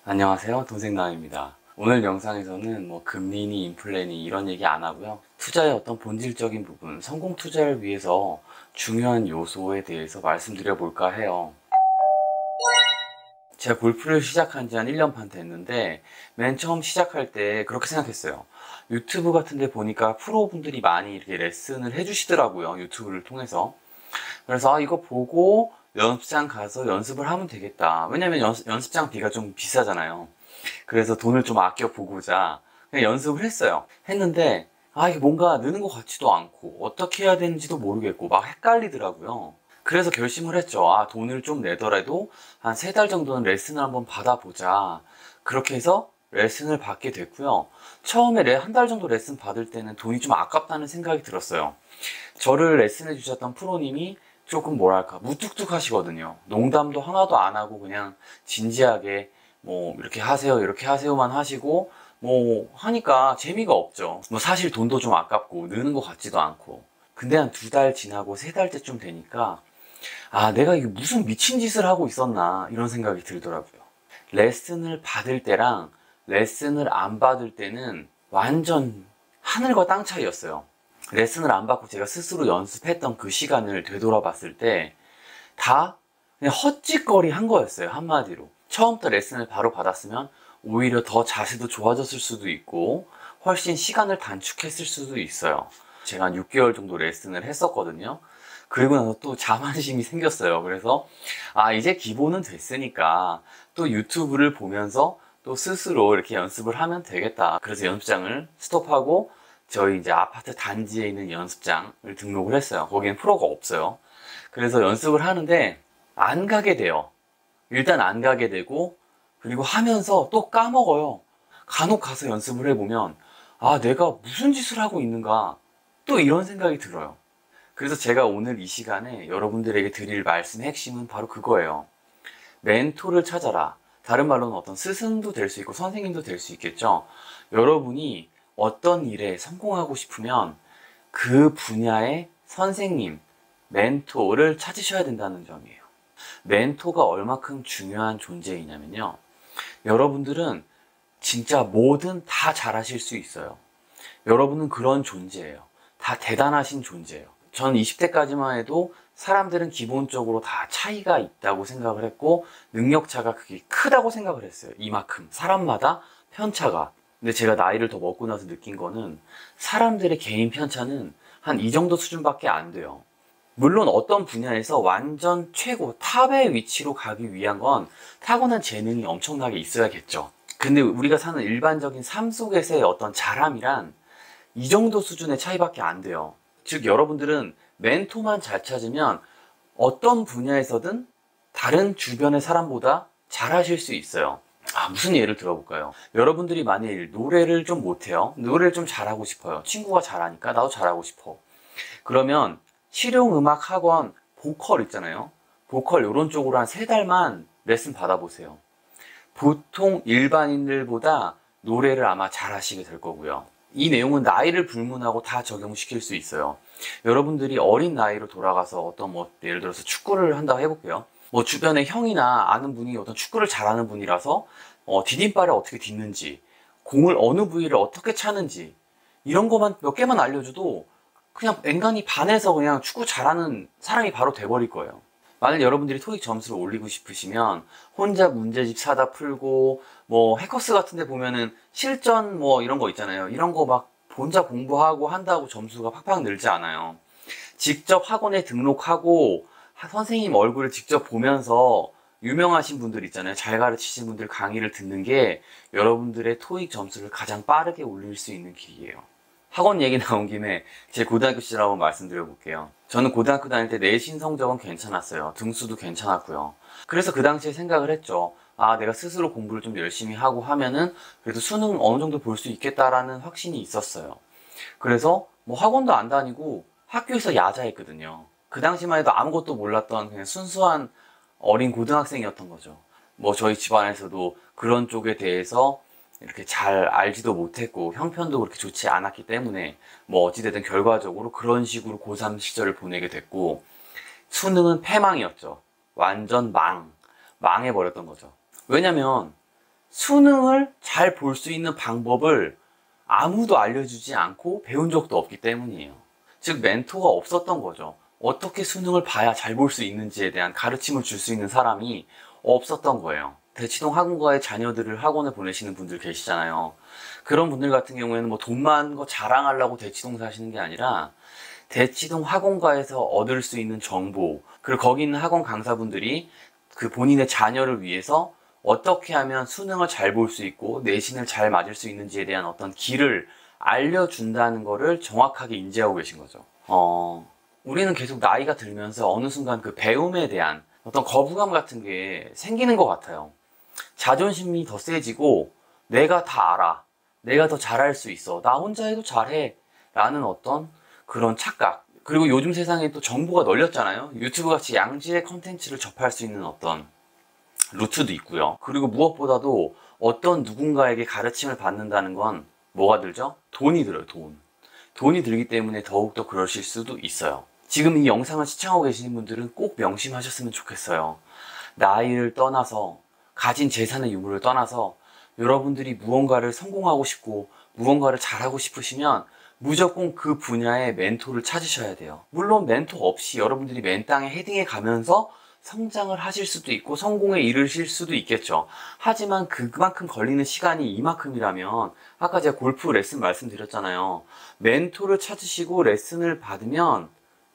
안녕하세요, 돈생남입니다. 오늘 영상에서는 금리니 인플레니 이런 얘기 안 하고요. 투자의 어떤 본질적인 부분, 성공 투자를 위해서 중요한 요소에 대해서 말씀드려 볼까 해요. 제가 골프를 시작한 지 한 1년 반 됐는데 맨 처음 시작할 때 그렇게 생각했어요. 유튜브 같은 데 보니까 프로분들이 많이 이렇게 레슨을 해주시더라고요. 유튜브를 통해서. 그래서 이거 보고 연습장 가서 연습을 하면 되겠다. 왜냐면 연습장비가 좀 비싸잖아요. 그래서 돈을 좀 아껴 보고자 그냥 연습을 했어요. 했는데 이게 뭔가 느는 것 같지도 않고 어떻게 해야 되는지도 모르겠고 막 헷갈리더라고요. 그래서 결심을 했죠. 돈을 좀 내더라도 한 3달 정도는 레슨을 한번 받아보자. 그렇게 해서 레슨을 받게 됐고요. 처음에 한 달 정도 레슨 받을 때는 돈이 좀 아깝다는 생각이 들었어요. 저를 레슨해 주셨던 프로님이 조금 뭐랄까 무뚝뚝 하시거든요. 농담도 하나도 안 하고 그냥 진지하게 이렇게 하세요 이렇게 하세요만 하시고 하니까 재미가 없죠. 사실 돈도 좀 아깝고 느는 것 같지도 않고. 근데 한 2달 지나고 3달째쯤 되니까 내가 이게 무슨 미친 짓을 하고 있었나 이런 생각이 들더라고요. 레슨을 받을 때랑 레슨을 안 받을 때는 완전 하늘과 땅 차이였어요. 레슨을 안 받고 제가 스스로 연습했던 그 시간을 되돌아봤을 때 다 그냥 헛짓거리 한 거였어요. 한마디로. 처음부터 레슨을 바로 받았으면 오히려 더 자세도 좋아졌을 수도 있고 훨씬 시간을 단축했을 수도 있어요. 제가 한 6개월 정도 레슨을 했었거든요. 그리고 나서 또 자만심이 생겼어요. 그래서 이제 기본은 됐으니까 또 유튜브를 보면서 또 스스로 이렇게 연습을 하면 되겠다. 그래서 연습장을 스톱하고 저희 이제 아파트 단지에 있는 연습장을 등록을 했어요. 거기엔 프로가 없어요. 그래서 연습을 하는데 안 가게 돼요. 일단 안 가게 되고 그리고 하면서 또 까먹어요. 간혹 가서 연습을 해보면 내가 무슨 짓을 하고 있는가 또 이런 생각이 들어요. 그래서 제가 오늘 이 시간에 여러분들에게 드릴 말씀의 핵심은 바로 그거예요. 멘토를 찾아라. 다른 말로는 어떤 스승도 될 수 있고 선생님도 될 수 있겠죠. 여러분이 어떤 일에 성공하고 싶으면 그 분야의 선생님, 멘토를 찾으셔야 된다는 점이에요. 멘토가 얼마큼 중요한 존재이냐면요. 여러분들은 진짜 뭐든 다 잘하실 수 있어요. 여러분은 그런 존재예요. 다 대단하신 존재예요. 전 20대까지만 해도 사람들은 기본적으로 다 차이가 있다고 생각을 했고 능력차가 그게 크다고 생각을 했어요. 이만큼. 사람마다 편차가. 근데 제가 나이를 더 먹고 나서 느낀 거는 사람들의 개인 편차는 한 이 정도 수준밖에 안 돼요. 물론 어떤 분야에서 완전 최고 탑의 위치로 가기 위한 건 타고난 재능이 엄청나게 있어야겠죠. 근데 우리가 사는 일반적인 삶 속에서의 어떤 잘함이란 이 정도 수준의 차이밖에 안 돼요. 즉 여러분들은 멘토만 잘 찾으면 어떤 분야에서든 다른 주변의 사람보다 잘하실 수 있어요. 무슨 예를 들어볼까요? 여러분들이 만일 노래를 좀 못해요. 노래를 좀 잘하고 싶어요. 친구가 잘하니까 나도 잘하고 싶어. 그러면 실용음악 학원 보컬 있잖아요. 보컬 이런 쪽으로 한 3달만 레슨 받아보세요. 보통 일반인들보다 노래를 아마 잘하시게 될 거고요. 이 내용은 나이를 불문하고 다 적용시킬 수 있어요. 여러분들이 어린 나이로 돌아가서 어떤 예를 들어서 축구를 한다고 해볼게요. 주변에 형이나 아는 분이 어떤 축구를 잘하는 분이라서 디딤발을 어떻게 딛는지, 공을 어느 부위를 어떻게 차는지 이런 것만 몇 개만 알려줘도 그냥 앵간히 반해서 그냥 축구 잘하는 사람이 바로 돼버릴 거예요. 만약 여러분들이 토익 점수를 올리고 싶으시면 혼자 문제집 사다 풀고 해커스 같은 데 보면은 실전 이런 거 있잖아요. 이런 거 막 혼자 공부하고 한다고 점수가 팍팍 늘지 않아요. 직접 학원에 등록하고 선생님 얼굴을 직접 보면서 유명하신 분들 있잖아요. 잘 가르치신 분들 강의를 듣는 게 여러분들의 토익 점수를 가장 빠르게 올릴 수 있는 길이에요. 학원 얘기 나온 김에 제 고등학교 시절 한번 말씀드려 볼게요. 저는 고등학교 다닐 때 내신 성적은 괜찮았어요. 등수도 괜찮았고요. 그래서 그 당시에 생각을 했죠. 내가 스스로 공부를 좀 열심히 하고 하면은 그래도 수능 어느 정도 볼 수 있겠다라는 확신이 있었어요. 그래서 학원도 안 다니고 학교에서 야자했거든요. 그 당시만 해도 아무것도 몰랐던 그냥 순수한 어린 고등학생이었던 거죠. 저희 집안에서도 그런 쪽에 대해서 이렇게 잘 알지도 못했고 형편도 그렇게 좋지 않았기 때문에 어찌됐든 결과적으로 그런 식으로 고3 시절을 보내게 됐고 수능은 패망이었죠. 완전 망해버렸던 거죠. 왜냐면 수능을 잘 볼 수 있는 방법을 아무도 알려주지 않고 배운 적도 없기 때문이에요. 즉 멘토가 없었던 거죠. 어떻게 수능을 봐야 잘 볼 수 있는지에 대한 가르침을 줄 수 있는 사람이 없었던 거예요. 대치동 학원가의 자녀들을 학원에 보내시는 분들 계시잖아요. 그런 분들 같은 경우에는 뭐 돈 많은 거 자랑하려고 대치동 사시는 게 아니라 대치동 학원가에서 얻을 수 있는 정보, 그리고 거기 있는 학원 강사분들이 그 본인의 자녀를 위해서 어떻게 하면 수능을 잘 볼 수 있고 내신을 잘 맞을 수 있는지에 대한 어떤 길을 알려준다는 거를 정확하게 인지하고 계신 거죠. 우리는 계속 나이가 들면서 어느 순간 그 배움에 대한 어떤 거부감 같은 게 생기는 것 같아요. 자존심이 더 세지고 내가 다 알아, 내가 더 잘할 수 있어, 나 혼자 해도 잘해 라는 어떤 그런 착각. 그리고 요즘 세상에 또 정보가 널렸잖아요. 유튜브 같이 양질의 컨텐츠를 접할 수 있는 어떤 루트도 있고요. 그리고 무엇보다도 어떤 누군가에게 가르침을 받는다는 건 뭐가 들죠? 돈이 들어요. 돈이 들기 때문에 더욱더 그러실 수도 있어요. 지금 이 영상을 시청하고 계시는 분들은 꼭 명심하셨으면 좋겠어요. 나이를 떠나서, 가진 재산의 유무를 떠나서 여러분들이 무언가를 성공하고 싶고 무언가를 잘하고 싶으시면 무조건 그 분야의 멘토를 찾으셔야 돼요. 물론 멘토 없이 여러분들이 맨 땅에 헤딩해 가면서 성장을 하실 수도 있고 성공에 이르실 수도 있겠죠. 하지만 그만큼 걸리는 시간이 이만큼이라면, 아까 제가 골프 레슨 말씀드렸잖아요. 멘토를 찾으시고 레슨을 받으면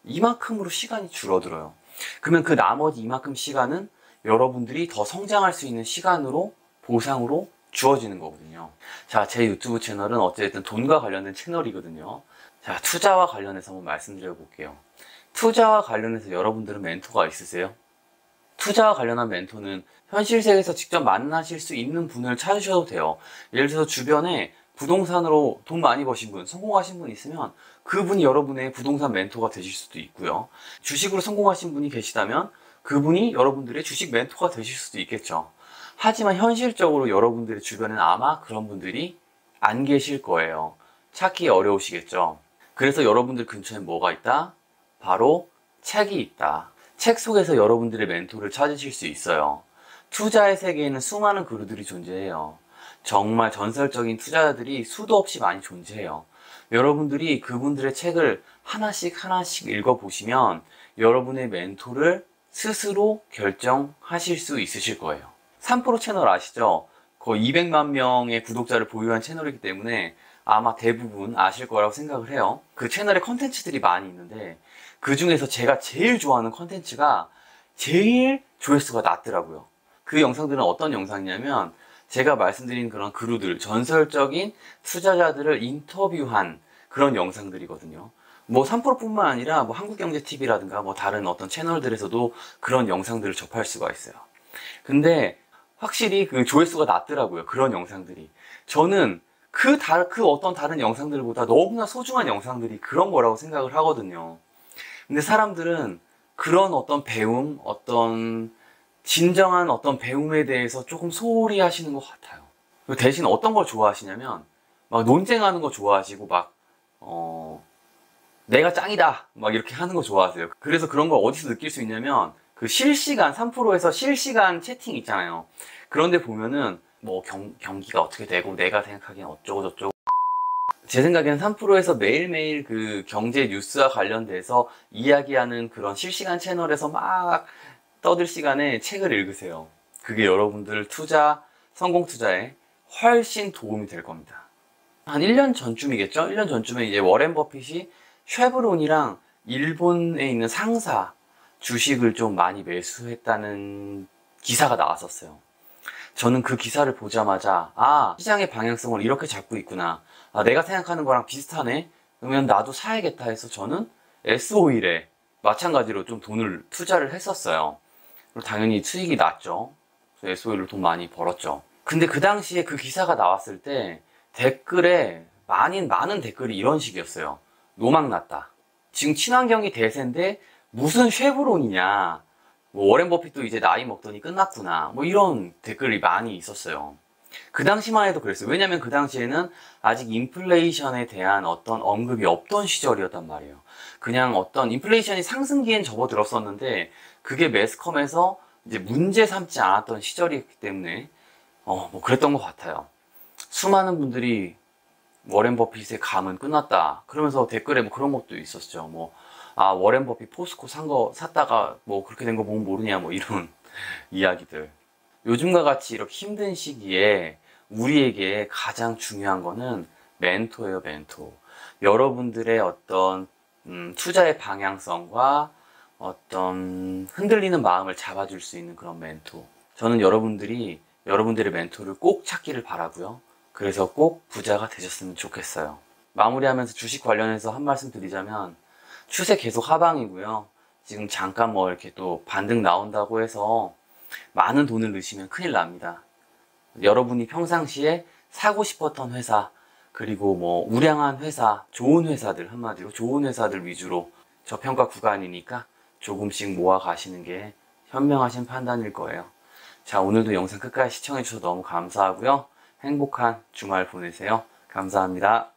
이만큼으로 시간이 줄어들어요. 그러면 그 나머지 이만큼 시간은 여러분들이 더 성장할 수 있는 시간으로, 보상으로 주어지는 거거든요. 자, 제 유튜브 채널은 어쨌든 돈과 관련된 채널이거든요. 자, 투자와 관련해서 한번 말씀드려 볼게요. 투자와 관련해서 여러분들은 멘토가 있으세요? 투자와 관련한 멘토는 현실 세계에서 직접 만나실 수 있는 분을 찾으셔도 돼요. 예를 들어서 주변에 부동산으로 돈 많이 버신 분, 성공하신 분 있으면 그분이 여러분의 부동산 멘토가 되실 수도 있고요. 주식으로 성공하신 분이 계시다면 그분이 여러분들의 주식 멘토가 되실 수도 있겠죠. 하지만 현실적으로 여러분들의 주변에는 아마 그런 분들이 안 계실 거예요. 찾기 어려우시겠죠. 그래서 여러분들 근처에 뭐가 있다? 바로 책이 있다. 책 속에서 여러분들의 멘토를 찾으실 수 있어요. 투자의 세계에는 수많은 그루들이 존재해요. 정말 전설적인 투자자들이 수도 없이 많이 존재해요. 여러분들이 그분들의 책을 하나씩 하나씩 읽어보시면 여러분의 멘토를 스스로 결정하실 수 있으실 거예요. 3프로 채널 아시죠? 거의 200만 명의 구독자를 보유한 채널이기 때문에 아마 대부분 아실 거라고 생각을 해요. 그 채널에 컨텐츠들이 많이 있는데 그 중에서 제가 제일 좋아하는 컨텐츠가 제일 조회수가 낮더라고요. 그 영상들은 어떤 영상이냐면 제가 말씀드린 그런 그루들, 전설적인 투자자들을 인터뷰한 그런 영상들이거든요. 뭐 3프로뿐만 아니라 뭐 한국경제TV라든가 뭐 다른 어떤 채널들에서도 그런 영상들을 접할 수가 있어요. 근데 확실히 그 조회수가 낮더라고요. 그런 영상들이. 저는 그 어떤 다른 영상들보다 너무나 소중한 영상들이 그런 거라고 생각을 하거든요. 근데 사람들은 그런 어떤 배움, 어떤 진정한 어떤 배움에 대해서 조금 소홀히 하시는 것 같아요. 대신 어떤 걸 좋아하시냐면 막 논쟁하는 거 좋아하시고 막 내가 짱이다 막 이렇게 하는 거 좋아하세요. 그래서 그런 걸 어디서 느낄 수 있냐면 그 실시간 3프로에서 실시간 채팅 있잖아요. 그런데 보면은 뭐 경기가 어떻게 되고 내가 생각하기엔 어쩌고 저쩌고, 제 생각에는 3프로에서 매일매일 그 경제 뉴스와 관련돼서 이야기하는 그런 실시간 채널에서 막 떠들 시간에 책을 읽으세요. 그게 여러분들 성공 투자에 훨씬 도움이 될 겁니다. 한 1년 전쯤이겠죠? 1년 전쯤에 이제 워렌 버핏이 쉐브론이랑 일본에 있는 상사 주식을 좀 많이 매수했다는 기사가 나왔었어요. 저는 그 기사를 보자마자 시장의 방향성을 이렇게 잡고 있구나, 내가 생각하는 거랑 비슷하네, 그러면 나도 사야겠다 해서 저는 S-오일에 마찬가지로 좀 돈을 투자를 했었어요. 그리고 당연히 수익이 났죠. S-오일로 돈 많이 벌었죠. 근데 그 당시에 그 기사가 나왔을 때 댓글에 많은 댓글이 이런 식이었어요. 노망났다. 지금 친환경이 대세인데 무슨 쉐브론이냐, 뭐 워렌 버핏도 이제 나이 먹더니 끝났구나, 뭐 이런 댓글이 많이 있었어요. 그 당시만 해도 그랬어요. 왜냐면 그 당시에는 아직 인플레이션에 대한 어떤 언급이 없던 시절이었단 말이에요. 그냥 어떤 인플레이션이 상승기엔 접어들었었는데 그게 매스컴에서 이제 문제 삼지 않았던 시절이었기 때문에 뭐 그랬던 것 같아요. 수많은 분들이 워렌 버핏의 감은 끝났다 그러면서 댓글에 뭐 그런 것도 있었죠. 뭐, 아, 워렌 버핏 포스코 샀다가 뭐 그렇게 된 거 보면 모르냐, 뭐 이런 이야기들. 요즘과 같이 이렇게 힘든 시기에 우리에게 가장 중요한 거는 멘토예요, 멘토. 여러분들의 어떤 투자의 방향성과 어떤 흔들리는 마음을 잡아줄 수 있는 그런 멘토. 저는 여러분들이 여러분들의 멘토를 꼭 찾기를 바라고요. 그래서 꼭 부자가 되셨으면 좋겠어요. 마무리하면서 주식 관련해서 한 말씀 드리자면 추세 계속 하방이고요. 지금 잠깐 뭐 이렇게 또 반등 나온다고 해서 많은 돈을 넣으시면 큰일 납니다. 여러분이 평상시에 사고 싶었던 회사, 그리고 뭐 우량한 회사, 좋은 회사들, 한마디로 좋은 회사들 위주로 저평가 구간이니까 조금씩 모아 가시는 게 현명하신 판단일 거예요. 자, 오늘도 영상 끝까지 시청해 주셔서 너무 감사하고요. 행복한 주말 보내세요. 감사합니다.